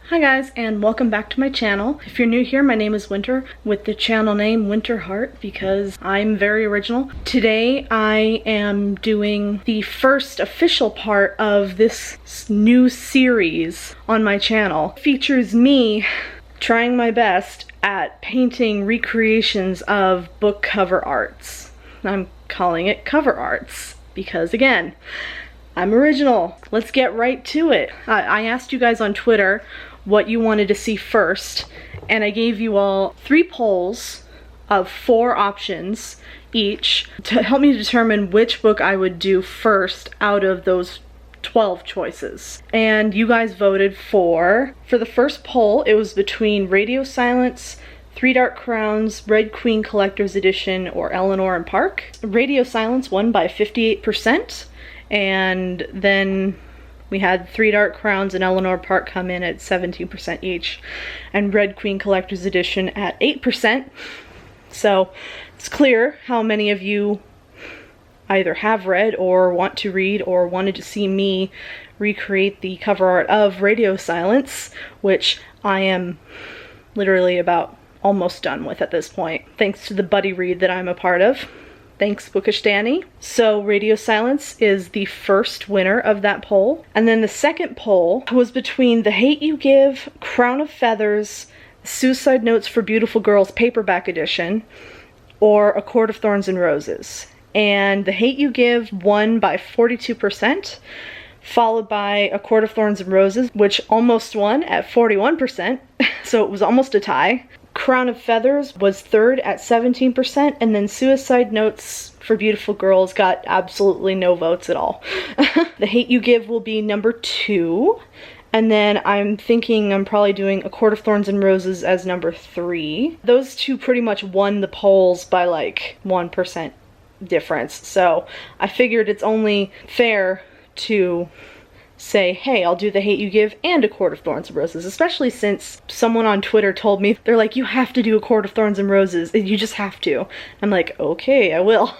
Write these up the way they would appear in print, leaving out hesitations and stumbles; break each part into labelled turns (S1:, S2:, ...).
S1: Hi guys, and welcome back to my channel. If you're new here, my name is Winter, with the channel name Winter Hart because I'm very original. Today I am doing the first official part of this new series on my channel. It features me trying my best at painting recreations of book cover arts. I'm calling it cover arts because, again, I'm original. Let's get right to it. I asked you guys on Twitter what you wanted to see first, and I gave you all 3 polls of 4 options each to help me determine which book I would do first out of those 12 choices. And you guys voted for the first poll, it was between Radio Silence, Three Dark Crowns, Red Queen Collector's Edition, or Eleanor and Park. Radio Silence won by 58%, and then we had Three Dark Crowns and Eleanor Park come in at 17% each, and Red Queen Collector's Edition at 8%. So it's clear how many of you either have read or want to read or wanted to see me recreate the cover art of Radio Silence, which I am literally about almost done with at this point, thanks to the buddy read that I'm a part of. Thanks, Bookish Danny. So Radio Silence is the first winner of that poll. And then the second poll was between The Hate U Give, Crown of Feathers, Suicide Notes for Beautiful Girls paperback edition, or A Court of Thorns and Roses. And The Hate U Give won by 42%, followed by A Court of Thorns and Roses, which almost won at 41%, so it was almost a tie. Crown of Feathers was third at 17%, and then Suicide Notes for Beautiful Girls got absolutely no votes at all. The Hate U Give will be number 2, and then I'm thinking I'm probably doing A Court of Thorns and Roses as number 3. Those two pretty much won the polls by like 1% difference, so I figured it's only fair to say, hey, I'll do The Hate U Give and A Court of Thorns and Roses, especially since someone on Twitter told me, they're like, you have to do A Court of Thorns and Roses, you just have to. I'm like, okay, I will.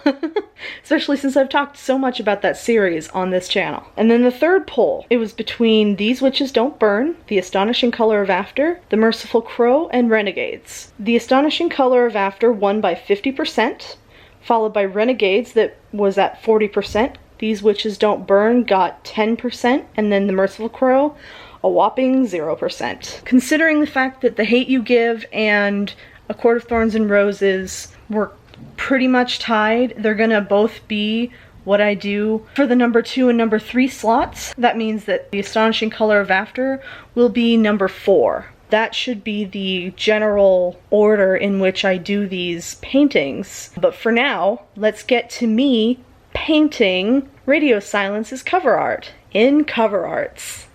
S1: Especially since I've talked so much about that series on this channel. And then the third poll, it was between These Witches Don't Burn, The Astonishing Color of After, The Merciful Crow, and Renegades. The Astonishing Color of After won by 50%, followed by Renegades that was at 40%. These Witches Don't Burn got 10%, and then The Merciful Crow, a whopping 0%. Considering the fact that The Hate U Give and A Court of Thorns and Roses were pretty much tied, they're gonna both be what I do for the number 2 and number 3 slots. That means that The Astonishing Color of After will be number 4. That should be the general order in which I do these paintings. But for now, let's get to me painting Radio Silence's cover art in Cover Arts.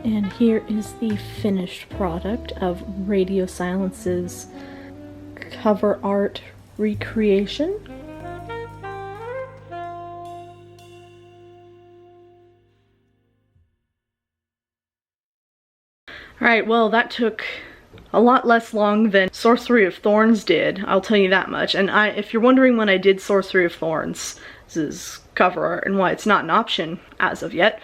S1: And here is the finished product of Radio Silence's cover art recreation. Alright, well that took a lot less long than Sorcery of Thorns did, I'll tell you that much. And if you're wondering when I did Sorcery of Thorns, this is cover art and why it's not an option as of yet,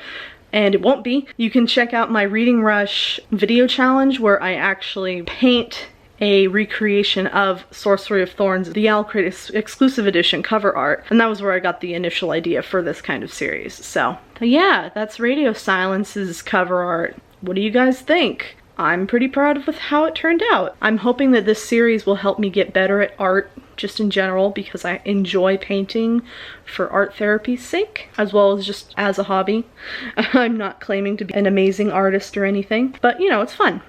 S1: and it won't be, you can check out my Reading Rush video challenge where I actually paint a recreation of Sorcery of Thorns, the Alcrate exclusive edition cover art, and that was where I got the initial idea for this kind of series. So yeah, that's Radio Silence's cover art. What do you guys think? I'm pretty proud of how it turned out. I'm hoping that this series will help me get better at art just in general, because I enjoy painting for art therapy's sake, as well as just as a hobby. I'm not claiming to be an amazing artist or anything, but you know, it's fun.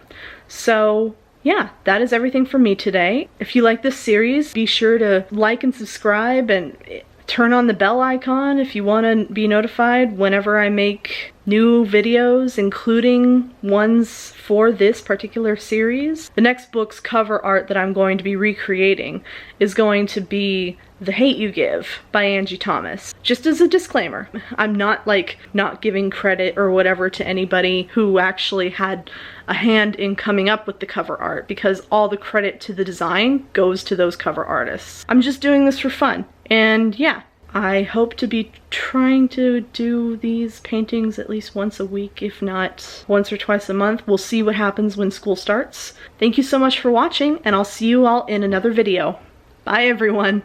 S1: So yeah, that is everything from me today. If you like this series, be sure to like and subscribe and turn on the bell icon if you want to be notified whenever I make new videos, including ones for this particular series. The next book's cover art that I'm going to be recreating is going to be The Hate You Give by Angie Thomas. Just as a disclaimer, I'm not not giving credit or whatever to anybody who actually had a hand in coming up with the cover art, because all the credit to the design goes to those cover artists. I'm just doing this for fun. And yeah, I hope to be trying to do these paintings at least once a week, if not once or twice a month. We'll see what happens when school starts. Thank you so much for watching, and I'll see you all in another video. Bye everyone!